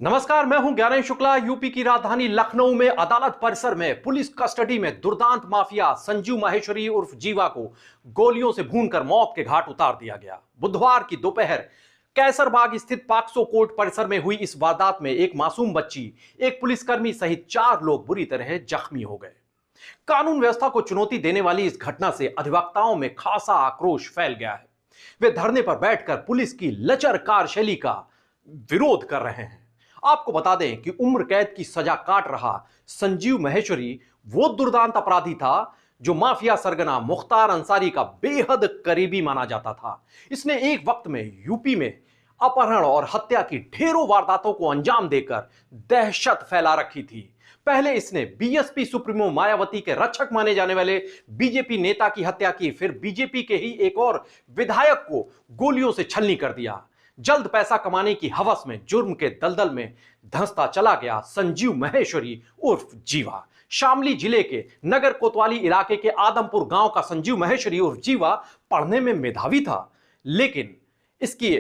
नमस्कार, मैं हूं ज्ञानेश शुक्ला। यूपी की राजधानी लखनऊ में अदालत परिसर में पुलिस कस्टडी में दुर्दांत माफिया संजीव माहेश्वरी उर्फ जीवा को गोलियों से भूनकर मौत के घाट उतार दिया गया। बुधवार की दोपहर कैसरबाग स्थित पॉक्सो कोर्ट परिसर में हुई इस वारदात में एक मासूम बच्ची, एक पुलिसकर्मी सहित 4 लोग बुरी तरह जख्मी हो गए। कानून व्यवस्था को चुनौती देने वाली इस घटना से अधिवक्ताओं में खासा आक्रोश फैल गया है। वे धरने पर बैठकर पुलिस की लचर कार्यशैली का विरोध कर रहे हैं। आपको बता दें कि उम्र कैद की सजा काट रहा संजीव माहेश्वरी वो दुर्दांत अपराधी था जो माफिया सरगना मुख्तार अंसारी का बेहद करीबी माना जाता था। इसने एक वक्त में यूपी में अपहरण और हत्या की ढेरों वारदातों को अंजाम देकर दहशत फैला रखी थी। पहले इसने बीएसपी सुप्रीमो मायावती के रक्षक माने जाने वाले बीजेपी नेता की हत्या की, फिर बीजेपी के ही एक और विधायक को गोलियों से छलनी कर दिया। जल्द पैसा कमाने की हवस में जुर्म के दलदल में धंसता चला गया संजीव माहेश्वरी उर्फ जीवा। शामली जिले के नगर कोतवाली इलाके के आदमपुर गांव का संजीव माहेश्वरी उर्फ जीवा पढ़ने में मेधावी था, लेकिन इसकी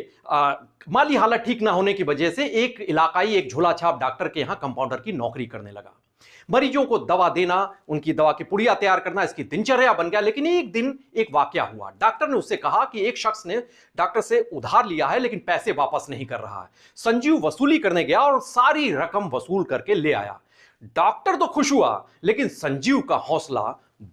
माली हालत ठीक ना होने की वजह से एक झोला छाप डॉक्टर के यहां कंपाउंडर की नौकरी करने लगा। मरीजों को दवा देना, उनकी दवा की पुड़िया तैयार करना इसकी दिनचर्या बन गया। लेकिन एक दिन एक वाकया हुआ। डॉक्टर ने उससे कहा कि एक शख्स ने डॉक्टर से उधार लिया है लेकिन पैसे वापस नहीं कर रहा है। संजीव वसूली करने गया और सारी रकम वसूल करके ले आया। डॉक्टर तो खुश हुआ, लेकिन संजीव का हौसला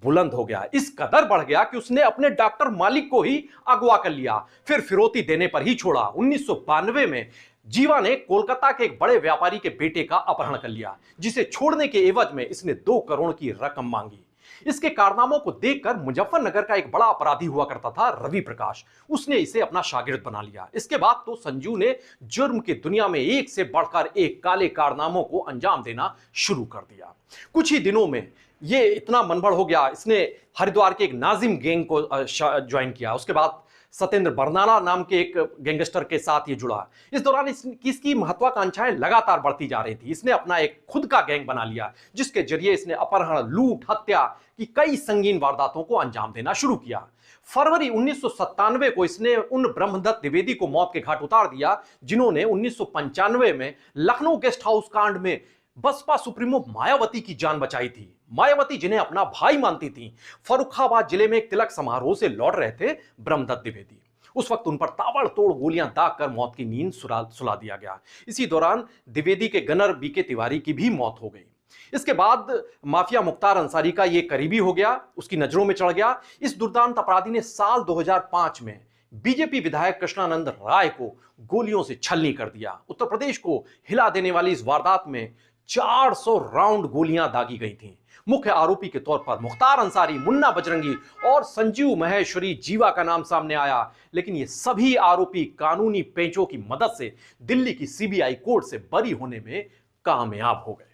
बुलंद हो गया। इस कदर बढ़ गया कि उसने अपने डॉक्टर मालिक को ही अगवा कर लिया, फिर फिरौती देने पर ही छोड़ा। 1992 में जीवा ने कोलकाता के एक बड़े व्यापारी के बेटे का अपहरण कर लिया, जिसे छोड़ने के एवज में इसने 2 करोड़ की रकम मांगी। इसके कारनामों को देखकर मुजफ्फरनगर का एक बड़ा अपराधी हुआ करता था रवि प्रकाश, उसने इसे अपना शागिर्द बना लिया। इसके बाद तो संजू ने जुर्म की दुनिया में एक से बढ़कर एक काले कारनामों को अंजाम देना शुरू कर दिया। कुछ ही दिनों में ये इतना मनबड़ हो गया, इसने हरिद्वार के एक नाजिम गैंग को ज्वाइन किया। उसके बाद सत्येंद्र बरनाला नाम के एक गैंगस्टर के साथ ये जुड़ा। इस दौरान इसकी महत्वाकांक्षाएं लगातार बढ़ती जा रही थी। इसने अपना एक खुद का गैंग बना लिया, जिसके जरिए इसने अपहरण, लूट, हत्या की कई संगीन वारदातों को अंजाम देना शुरू किया। फरवरी 1997 को इसने उन ब्रह्मदत्त द्विवेदी को मौत के घाट उतार दिया, जिन्होंने 1995 में लखनऊ गेस्ट हाउस कांड में बसपा सुप्रीमो मायावती की जान बचाई थी। मायावती जिन्हें अपना भाई मानती थी, फर्रुखाबाद जिले में एक तिलक समारोह से लौट रहे थे ब्रह्मदत्त द्विवेदी। उस वक्त उन पर ताबड़तोड़ गोलियां दागकर मौत की नींद सुला दिया गया। इसी दौरान द्विवेदी के गनर बीके तिवारी की भी मौत हो गई। इसके बाद माफिया मुख्तार अंसारी का ये करीबी हो गया, उसकी नजरों में चढ़ गया। इस दुर्दांत अपराधी ने साल 2005 में बीजेपी विधायक कृष्णानंद राय को गोलियों से छलनी कर दिया। उत्तर प्रदेश को हिला देने वाली इस वारदात में 400 राउंड गोलियां दागी गई थीं। मुख्य आरोपी के तौर पर मुख्तार अंसारी, मुन्ना बजरंगी और संजीव माहेश्वरी जीवा का नाम सामने आया, लेकिन ये सभी आरोपी कानूनी पेंचों की मदद से दिल्ली की सीबीआई कोर्ट से बरी होने में कामयाब हो गए।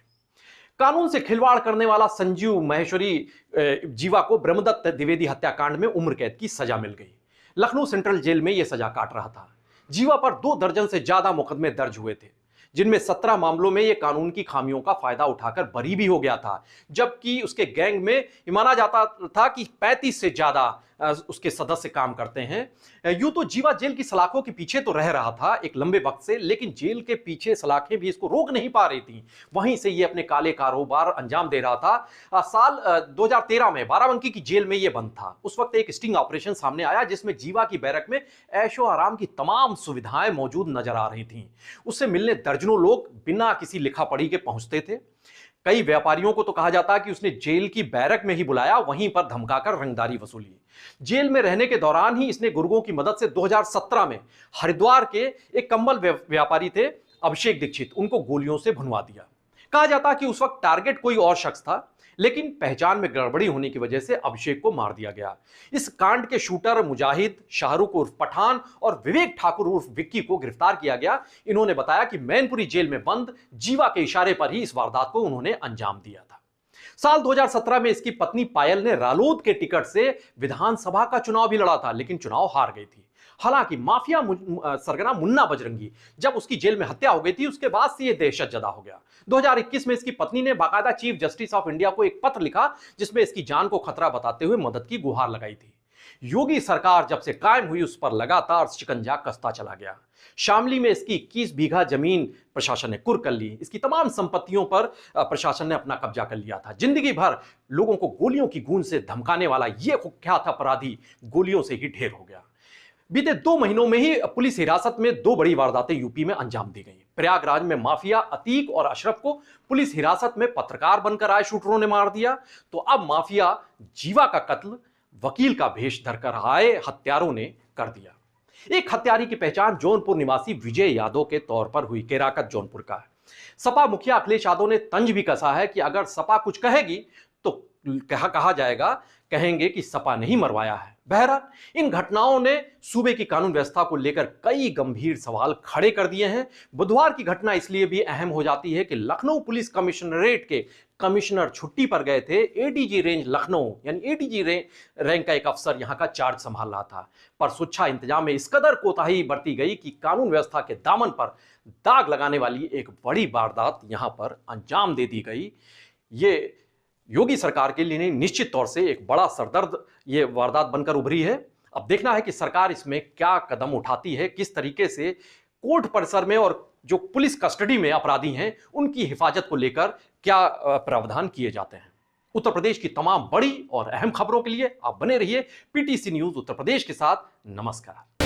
कानून से खिलवाड़ करने वाला संजीव माहेश्वरी जीवा को ब्रह्मदत्त द्विवेदी हत्याकांड में उम्र कैद की सजा मिल गई। लखनऊ सेंट्रल जेल में यह सजा काट रहा था। जीवा पर 2 दर्जन से ज्यादा मुकदमे दर्ज हुए थे, जिनमें 17 मामलों में यह कानून की खामियों का फायदा उठाकर बरी भी हो गया था, जबकि उसके गैंग में माना जाता था कि 35 से ज्यादा उसके सदस्य काम करते हैं। यूं तो जीवा जेल की सलाखों के पीछे तो रह रहा था एक लंबे वक्त से, लेकिन जेल के पीछे सलाखें भी इसको रोक नहीं पा रही थी। वहीं से ये अपने काले कारोबार अंजाम दे रहा था। साल 2013 में बाराबंकी की जेल में ये बंद था। उस वक्त एक स्टिंग ऑपरेशन सामने आया, जिसमें जीवा की बैरक में ऐशो आराम की तमाम सुविधाएं मौजूद नजर आ रही थीं। उससे मिलने दर्जनों लोग बिना किसी लिखा पढ़ी के पहुंचते थे। कई व्यापारियों को तो कहा जाता है कि उसने जेल की बैरक में ही बुलाया, वहीं पर धमकाकर रंगदारी वसूली। जेल में रहने के दौरान ही इसने गुर्गों की मदद से 2017 में हरिद्वार के एक कंबल व्यापारी थे अभिषेक दीक्षित, उनको गोलियों से भुनवा दिया। कहा जाता कि उस वक्त टारगेट कोई और शख्स था, लेकिन पहचान में गड़बड़ी होने की वजह से अभिषेक को मार दिया गया। इस कांड के शूटर मुजाहिद, शाहरुख उर्फ पठान और विवेक ठाकुर उर्फ विक्की को गिरफ्तार किया गया। इन्होंने बताया कि मैनपुरी जेल में बंद जीवा के इशारे पर ही इस वारदात को उन्होंने अंजाम दिया था। साल 2017 में इसकी पत्नी पायल ने रालोद के टिकट से विधानसभा का चुनाव भी लड़ा था, लेकिन चुनाव हार गई थी। हालांकि माफिया सरगना मुन्ना बजरंगी जब उसकी जेल में हत्या हो गई थी, उसके बाद से यह दहशत जदा हो गया। 2021 में इसकी पत्नी ने बाकायदा चीफ जस्टिस ऑफ इंडिया को एक पत्र लिखा, जिसमें इसकी जान को खतरा बताते हुए मदद की गुहार लगाई थी। योगी सरकार जब से कायम हुई उस पर लगातार शिकंजा कसता चला गया। शामली में इसकी 21 बीघा जमीन प्रशासन ने कुर्क कर ली। इसकी तमाम संपत्तियों पर प्रशासन ने अपना कब्जा कर लिया था। जिंदगी भर लोगों को गोलियों की गूंज से धमकाने वाला यह कुख्यात अपराधी गोलियों से ही ढेर हो गया। बीते 2 महीनों में ही पुलिस हिरासत में 2 बड़ी वारदातें यूपी में अंजाम दी गई। प्रयागराज में माफिया अतीक और अशरफ को पुलिस हिरासत में पत्रकार बनकर आए शूटरों ने मार दिया, तो अब माफिया जीवा का कत्ल वकील का भेष धरकर आए हत्यारों ने कर दिया। एक हत्यारे की पहचान जौनपुर निवासी विजय यादव के तौर पर हुई। केराकत जौनपुर का है। सपा मुखिया अखिलेश यादव ने तंज भी कसा है कि अगर सपा कुछ कहेगी तो कहा जाएगा, कहेंगे कि सपा नहीं मरवाया है। बहरहाल इन घटनाओं ने सूबे की कानून व्यवस्था को लेकर कई गंभीर सवाल खड़े कर दिए हैं। बुधवार की घटना इसलिए भी अहम हो जाती है कि लखनऊ पुलिस कमिश्नरेट के कमिश्नर छुट्टी पर गए थे। एडीजी रेंज लखनऊ यानी एडीजी रैंक का एक अफसर यहां का चार्ज संभाल रहा था, पर सुरक्षा इंतजाम में इस कदर कोताही बरती गई कि कानून व्यवस्था के दामन पर दाग लगाने वाली एक बड़ी वारदात यहां पर अंजाम दे दी गई। ये योगी सरकार के लिए निश्चित तौर से एक बड़ा सरदर्द ये वारदात बनकर उभरी है। अब देखना है कि सरकार इसमें क्या कदम उठाती है, किस तरीके से कोर्ट परिसर में और जो पुलिस कस्टडी में अपराधी हैं उनकी हिफाजत को लेकर क्या प्रावधान किए जाते हैं। उत्तर प्रदेश की तमाम बड़ी और अहम खबरों के लिए आप बने रहिए पीटीसी न्यूज उत्तर प्रदेश के साथ। नमस्कार।